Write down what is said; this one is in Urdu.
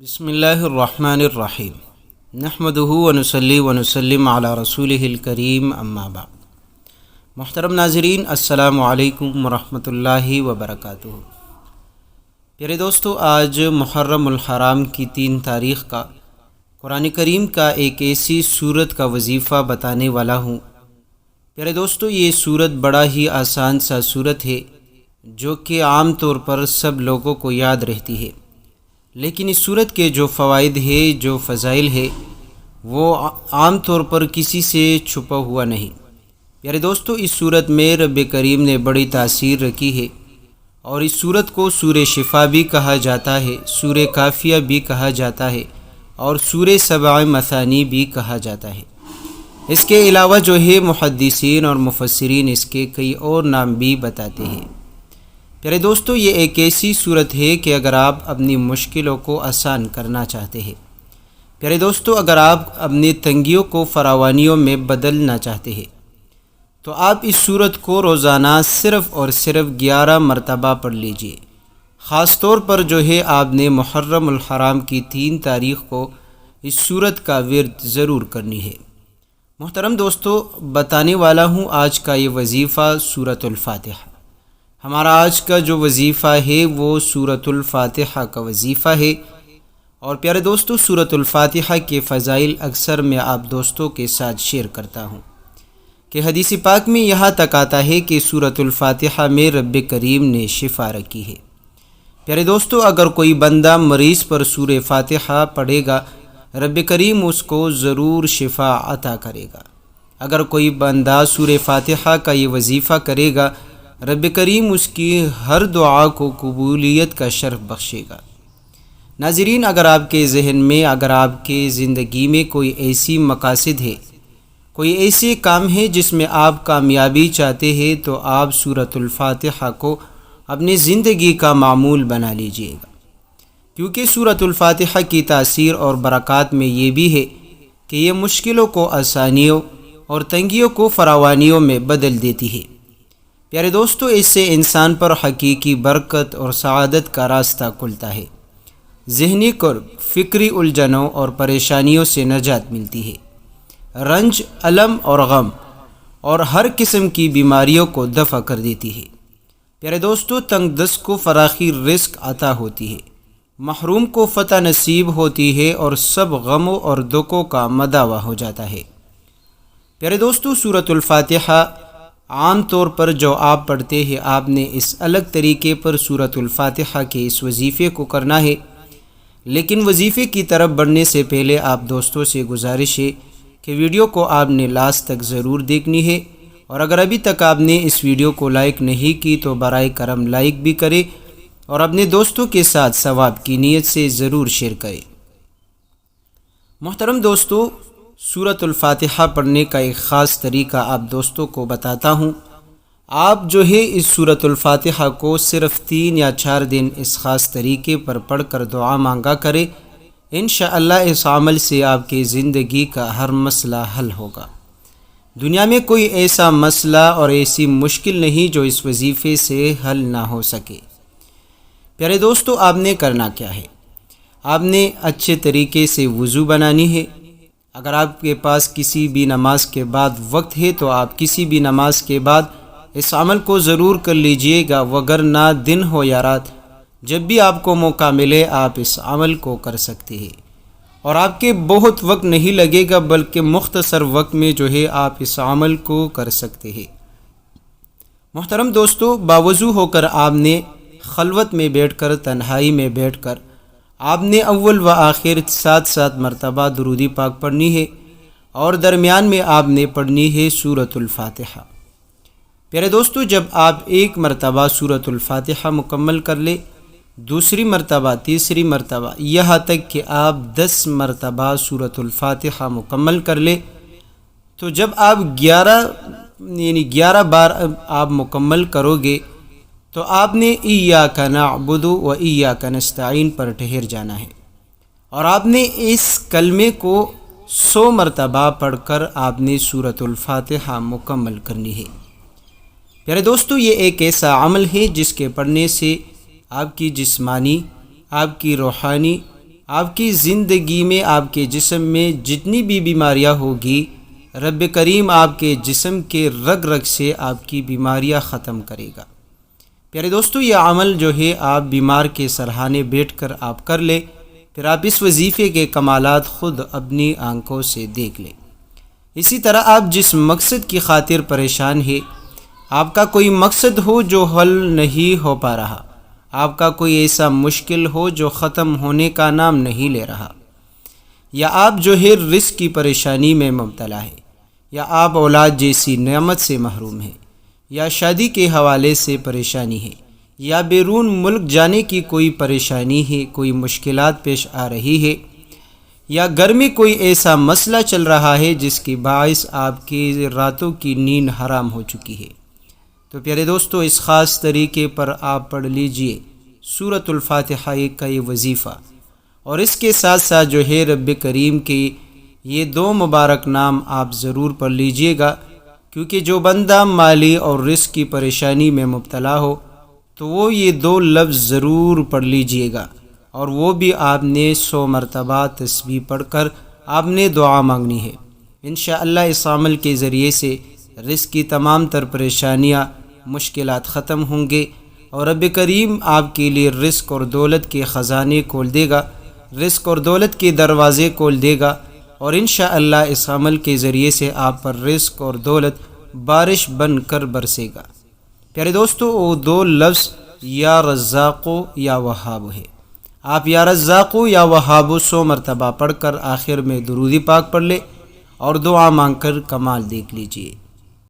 بسم اللہ الرحمن الرحیم نحمدہ ونصلی ونسلم علی رسولہ الکریم اما بعد۔ محترم ناظرین، السلام علیکم ورحمۃ اللہ وبرکاتہ۔ پیارے دوستو، آج محرم الحرام کی 3 تاریخ کا قرآن کریم کا ایک ایسی سورت کا وظیفہ بتانے والا ہوں۔ پیارے دوستو، یہ سورت بڑا ہی آسان سا سورت ہے جو کہ عام طور پر سب لوگوں کو یاد رہتی ہے، لیکن اس سورت کے جو فوائد ہے، جو فضائل ہے، وہ عام طور پر کسی سے چھپا ہوا نہیں۔ پیارے دوستو، اس سورت میں رب کریم نے بڑی تاثیر رکھی ہے، اور اس سورت کو سورہ شفا بھی کہا جاتا ہے، سورہ کافیہ بھی کہا جاتا ہے، اور سورہ سبع مثانی بھی کہا جاتا ہے۔ اس کے علاوہ جو ہے محدثین اور مفسرین اس کے کئی اور نام بھی بتاتے ہیں۔ پیارے دوستو، یہ ایک ایسی صورت ہے کہ اگر آپ اپنی مشکلوں کو آسان کرنا چاہتے ہیں، پیارے دوستو، اگر آپ اپنی تنگیوں کو فراوانیوں میں بدلنا چاہتے ہیں، تو آپ اس صورت کو روزانہ صرف اور صرف 11 مرتبہ پڑھ لیجئے۔ خاص طور پر جو ہے آپ نے محرم الحرام کی 3 تاریخ کو اس صورت کا ورد ضرور کرنی ہے۔ محترم دوستو، بتانے والا ہوں آج کا یہ وظیفہ سورۃ الفاتحہ۔ ہمارا آج کا جو وظیفہ ہے وہ سورۃ الفاتحہ کا وظیفہ ہے، اور پیارے دوستو، سورۃ الفاتحہ کے فضائل اکثر میں آپ دوستوں کے ساتھ شیئر کرتا ہوں کہ حدیث پاک میں یہاں تک آتا ہے کہ سورۃ الفاتحہ میں رب کریم نے شفا رکھی ہے۔ پیارے دوستو، اگر کوئی بندہ مریض پر سورہ فاتحہ پڑھے گا، رب کریم اس کو ضرور شفا عطا کرے گا۔ اگر کوئی بندہ سورہ فاتحہ کا یہ وظیفہ کرے گا، رب کریم اس کی ہر دعا کو قبولیت کا شرف بخشے گا۔ ناظرین، اگر آپ کے ذہن میں، اگر آپ کے زندگی میں کوئی ایسی مقاصد ہے، کوئی ایسے کام ہے جس میں آپ کامیابی چاہتے ہیں، تو آپ سورۃ الفاتحہ کو اپنی زندگی کا معمول بنا لیجئے گا، کیونکہ سورۃ الفاتحہ کی تاثیر اور برکات میں یہ بھی ہے کہ یہ مشکلوں کو آسانیوں اور تنگیوں کو فراوانیوں میں بدل دیتی ہے۔ پیارے دوستو، اس سے انسان پر حقیقی برکت اور سعادت کا راستہ کھلتا ہے۔ ذہنی کرب، فکری الجھنوں اور پریشانیوں سے نجات ملتی ہے۔ رنج، الم اور غم اور ہر قسم کی بیماریوں کو دفع کر دیتی ہے۔ پیارے دوستو، تنگ دست کو فراخی رزق عطا ہوتی ہے، محروم کو فتح نصیب ہوتی ہے، اور سب غموں اور دکھوں کا مداوع ہو جاتا ہے۔ پیارے دوستو، سورۃ الفاتحہ عام طور پر جو آپ پڑھتے ہیں، آپ نے اس الگ طریقے پر سورۃ الفاتحہ کے اس وظیفے کو کرنا ہے، لیکن وظیفے کی طرف بڑھنے سے پہلے آپ دوستوں سے گزارش ہے کہ ویڈیو کو آپ نے لاسٹ تک ضرور دیکھنی ہے، اور اگر ابھی تک آپ نے اس ویڈیو کو لائک نہیں کی تو برائے کرم لائک بھی کریں، اور اپنے دوستوں کے ساتھ ثواب کی نیت سے ضرور شیئر کریں۔ محترم دوستو، سورۃ الفاتحہ پڑھنے کا ایک خاص طریقہ آپ دوستوں کو بتاتا ہوں۔ آپ جو ہے اس سورۃ الفاتحہ کو صرف 3 یا 4 دن اس خاص طریقے پر پڑھ کر دعا مانگا کریں، انشاءاللہ اس عمل سے آپ کی زندگی کا ہر مسئلہ حل ہوگا۔ دنیا میں کوئی ایسا مسئلہ اور ایسی مشکل نہیں جو اس وظیفے سے حل نہ ہو سکے۔ پیارے دوستو، آپ نے کرنا کیا ہے؟ آپ نے اچھے طریقے سے وضو بنانی ہے۔ اگر آپ کے پاس کسی بھی نماز کے بعد وقت ہے تو آپ کسی بھی نماز کے بعد اس عمل کو ضرور کر لیجئے گا، وگرنہ دن ہو یا رات، جب بھی آپ کو موقع ملے آپ اس عمل کو کر سکتے ہیں، اور آپ کے بہت وقت نہیں لگے گا، بلکہ مختصر وقت میں جو ہے آپ اس عمل کو کر سکتے ہیں۔ محترم دوستو، باوضو ہو کر آپ نے خلوت میں بیٹھ کر، تنہائی میں بیٹھ کر آپ نے اول و آخر 7 مرتبہ درود پاک پڑھنی ہے، اور درمیان میں آپ نے پڑھنی ہے سورۃ الفاتحہ۔ پیارے دوستو، جب آپ ایک مرتبہ سورۃ الفاتحہ مکمل کر لیں، دوسری مرتبہ، تیسری مرتبہ، یہاں تک کہ آپ 10 مرتبہ سورۃ الفاتحہ مکمل کر لیں، تو جب آپ 11 بار آپ مکمل کرو گے تو آپ نے ایاک نعبد و ایاک نستعین پر ٹھہر جانا ہے، اور آپ نے اس کلمے کو 100 مرتبہ پڑھ کر آپ نے سورۃ الفاتحہ مکمل کرنی ہے۔ پیارے دوستو، یہ ایک ایسا عمل ہے جس کے پڑھنے سے آپ کی جسمانی، آپ کی روحانی، آپ کی زندگی میں آپ کے جسم میں جتنی بھی بیماریاں ہوگی، رب کریم آپ کے جسم کے رگ رگ سے آپ کی بیماریاں ختم کرے گا۔ پیارے دوستو، یہ عمل جو ہے آپ بیمار کے سرہانے بیٹھ کر آپ کر لیں، پھر آپ اس وظیفے کے کمالات خود اپنی آنکھوں سے دیکھ لیں۔ اسی طرح آپ جس مقصد کی خاطر پریشان ہے، آپ کا کوئی مقصد ہو جو حل نہیں ہو پا رہا، آپ کا کوئی ایسا مشکل ہو جو ختم ہونے کا نام نہیں لے رہا، یا آپ جو ہے رزق کی پریشانی میں مبتلا ہے، یا آپ اولاد جیسی نعمت سے محروم ہیں، یا شادی کے حوالے سے پریشانی ہے، یا بیرون ملک جانے کی کوئی پریشانی ہے، کوئی مشکلات پیش آ رہی ہے، یا گھر میں کوئی ایسا مسئلہ چل رہا ہے جس کے باعث آپ کی راتوں کی نیند حرام ہو چکی ہے، تو پیارے دوستو، اس خاص طریقے پر آپ پڑھ لیجئے سورۃ الفاتحہ کا یہ وظیفہ، اور اس کے ساتھ ساتھ جو ہے رب کریم کے یہ 2 مبارک نام آپ ضرور پڑھ لیجئے گا، کیونکہ جو بندہ مالی اور رزق کی پریشانی میں مبتلا ہو تو وہ یہ 2 لفظ ضرور پڑھ لیجئے گا، اور وہ بھی آپ نے 100 مرتبہ تسبیح پڑھ کر آپ نے دعا مانگنی ہے۔ انشاءاللہ اس عمل کے ذریعے سے رزق کی تمام تر پریشانیاں، مشکلات ختم ہوں گے، اور رب کریم آپ کے لیے رزق اور دولت کے خزانے کھول دے گا، رزق اور دولت کے دروازے کھول دے گا، اور انشاءاللہ اس عمل کے ذریعے سے آپ پر رزق اور دولت بارش بن کر برسے گا۔ پیارے دوستو، وہ 2 لفظ یا رزاق یا وہاب ہے۔ آپ یا رزاق یا وہاب 100 مرتبہ پڑھ کر آخر میں درود پاک پڑھ لے اور دعا مانگ کر کمال دیکھ لیجئے۔